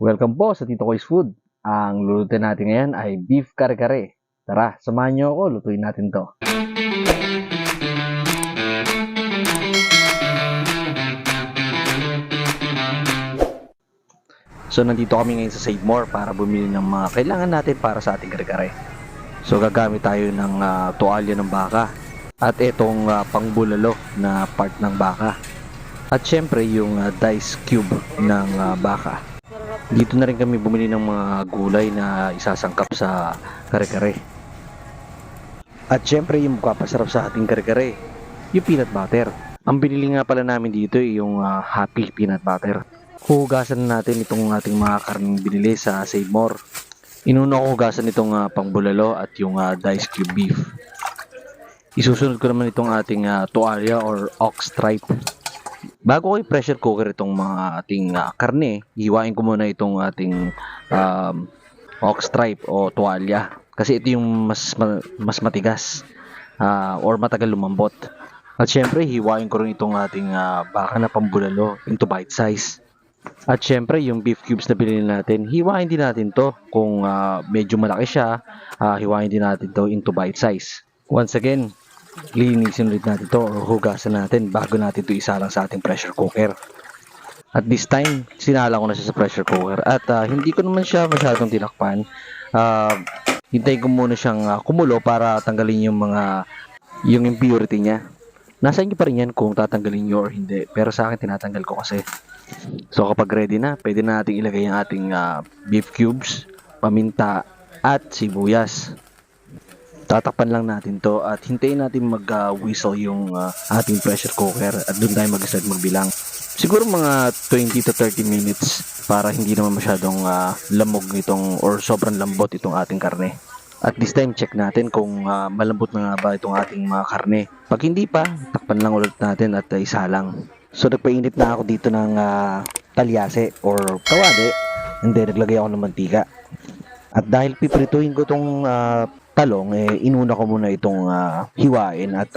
Welcome po sa Tito Koy's Food. Ang lulutuin natin ngayon ay beef kare-kare. Tara, samahan niyo ako, lutuin natin to. So, nandito kami ngayon sa Save More para bumili ng mga kailangan natin para sa ating kare-kare. So, gagamit tayo ng tuwalya ng baka at itong pangbulalo na part ng baka. At syempre, yung dice cube ng baka. Dito na rin kami bumili ng mga gulay na isasangkap sa kare-kare. At syempre, yung magpapasarap sa ating kare-kare, yung peanut butter. Ang binili nga pala namin dito ay yung Happy Peanut Butter. Hugasan natin itong ating mga karneng binili sa Save More. Inuna ko hugasan itong pangbulalo at yung dice cube beef. Isusunod ko naman itong ating tuwalya or ox stripe. Bago ko i-pressure cooker itong mga ating karne, hiwain ko muna itong ating ox stripe o tuwalya. Kasi ito yung mas matigas or matagal lumambot. At syempre, hiwain ko rin itong ating baka na pambulalo into bite size. At syempre, yung beef cubes na binili natin, hiwain din natin to. Kung medyo malaki siya, hiwain din natin to into bite size. Once again, linisin ulit natin to o hugasan natin bago natin to isalang sa ating pressure cooker. At this time, sinala ko na siya sa pressure cooker at hindi ko naman siya masyadong tinakpan. Hintayin ko muna siyang kumulo para tanggalin yung impurity niya. Nasa inyo pa rin yan kung tatanggalin nyo or hindi, pero sa akin tinatanggal ko kasi. So kapag ready na, pwede na natin ilagay ang ating beef cubes, paminta at sibuyas. Tatakpan lang natin to at hintayin natin mag-whistle yung ating pressure cooker at doon tayo mag-start magbilang. Siguro mga 20 to 30 minutes para hindi naman masyadong lamog itong or sobrang lambot itong ating karne. At this time, check natin kung malambot na nga ba itong ating mga karne. Pag hindi pa, takpan lang ulit natin at isalang. So nagpainit na ako dito ng talyase or kawali and then naglagay ako ng mantika. At dahil piprituhin ko itong talong, inuna ko muna itong hiwain at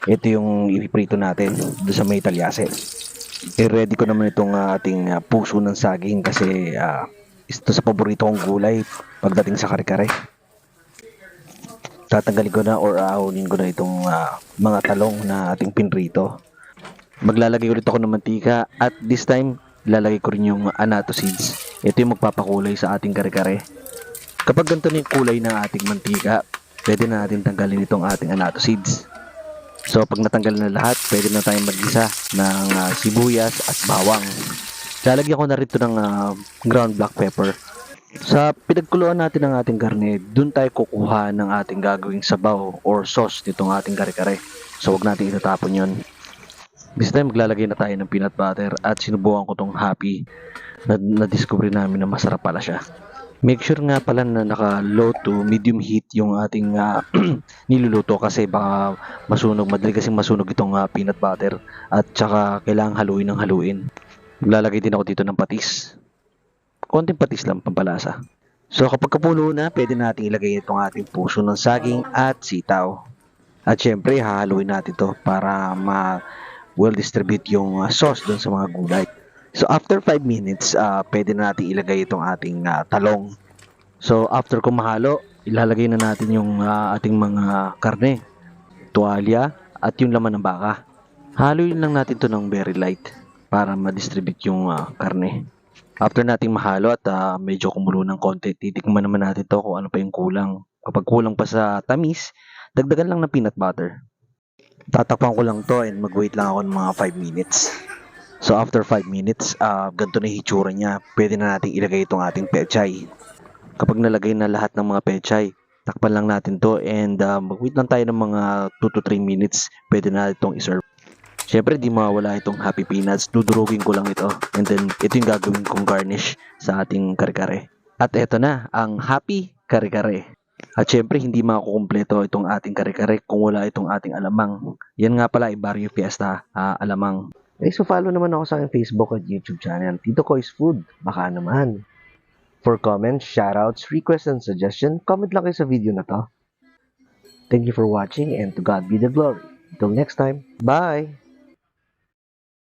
ito yung ipiprito natin doon sa may talyase. Ready ko naman itong ating puso ng saging kasi ito sa paborito kong gulay pagdating sa kare-kare. Tatanggalin ko na or ahunin ko na itong mga talong na ating pinrito. Maglalagay ulit ako ng mantika at this time lalagay ko rin yung annatto seeds. Ito yung magpapakulay sa ating kare-kare. Kapag ganito na yung kulay ng ating mantika, pwede na natin tanggalin itong ating annatto seeds. So pag natanggal na lahat, pwede na tayong mag-isa ng sibuyas at bawang. Lalagyan ko na rito ng ground black pepper. Sa pinagkuluan natin ng ating karne, dun tayo kukuha ng ating gagawing sabaw or sauce nitong ating kare-kare. So huwag natin itatapon yun. This time maglalagay na tayo ng peanut butter at sinubukan ko tong Happy na discover namin na masarap pala siya. Make sure nga pala na naka low to medium heat yung ating niluluto kasi baka masunog, madali kasing masunog itong peanut butter at saka kailangan haluin ng haluin. Maglalagay din ako dito ng patis. Konting patis lang pampalasa. So kapag kapuno na, pwede natin ilagay itong ating puso ng saging at sitaw. At syempre, hahaluin natin to para well distribute yung sauce dun sa mga gulay. So after 5 minutes, pwede na natin ilagay itong ating talong. So after kung mahalo, ilalagay na natin yung ating mga karne, tuwalya at yung laman ng baka. Haluin lang natin to ng very light para ma-distribute yung karne. After nating mahalo at medyo kumulo ng konti, titikman naman natin to kung ano pa yung kulang. Kapag kulang pa sa tamis, dagdagan lang ng peanut butter. Tatakpan ko lang to and mag-wait lang ako ng mga 5 minutes. So after 5 minutes, ganito na yung hitsura niya. Pwede na natin ilagay itong ating pechay. Kapag nalagay na lahat ng mga pechay, takpan lang natin to and mag-wait lang tayo ng mga 2 to 3 minutes. Pwede na itong iserve. Siyempre, di mawawala itong Happy Peanuts. Dudurugin ko lang ito. And then, ito yung gagawin kong garnish sa ating kare-kare. At ito na, ang Happy Kare-Kare. At syempre, hindi makukumpleto itong ating kare-kare kung wala itong ating alamang. Yan nga pala ay Barrio Fiesta alamang. So follow naman ako sa aking Facebook at YouTube channel, Tito Koy's Food. Baka naman. For comments, shoutouts, requests, and suggestion, comment lang kayo sa video na to. Thank you for watching and to God be the glory. Until next time, bye!